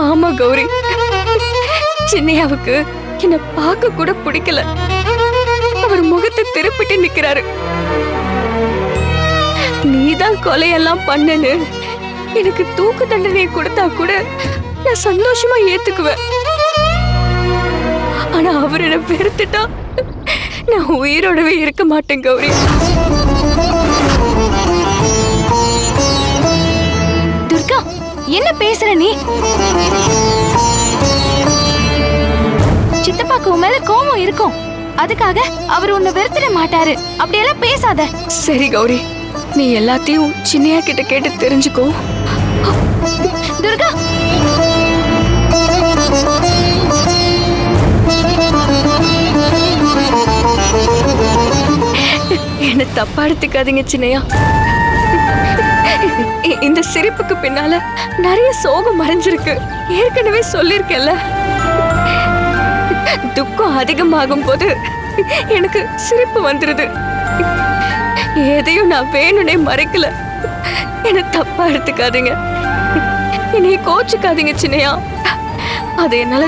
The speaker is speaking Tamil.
ஆமா கௌரி, சின்னையாவுக்கு என்ன பார்க்க கூட பிடிக்கல. அவர் முகத்தை திருப்பிட்டு நிக்கிறாரு. நீதான் கொலையெல்லாம் பண்ணனு எனக்கு தூக்கு தண்டனை கொடுத்தா கூட நான் சந்தோஷமா ஏத்துக்குவேன். ஆனா அவர் என்ன வெறுத்துட்டா நான் உயிரோடவே இருக்க மாட்டேன் கௌரி. துர்கா, என்ன பேசுற நீ? சித்தப்பாக்கு உன் மேல கோபம் இருக்கும், அதுக்காக அவர் உன்னை வெறுத்துட மாட்டாரு. அப்படியெல்லாம் பேசாத. சரி கௌரி, நீ எல்லாத்தையும் சின்னையா கிட்ட கேட்டு தெரிஞ்சுக்கோ. துர்கா, என்ன தப்பா எடுத்துக்காதீங்க சின்னையா. இந்த சிரிப்புக்கு பின்னால நிறைய சோகம் மறைஞ்சிருக்கு. ஏற்கனவே சொல்லிருக்கேன்ல, துக்கம் அதிகமாகும் போது எனக்கு சிரிப்பு வந்துருது. எதையும் நான் வேணும்னே மறைக்கல. என்ன தப்பா எடுத்துக்காதீங்க, என்னை கோச்சுக்காதீங்க சின்னையா. அதை என்னால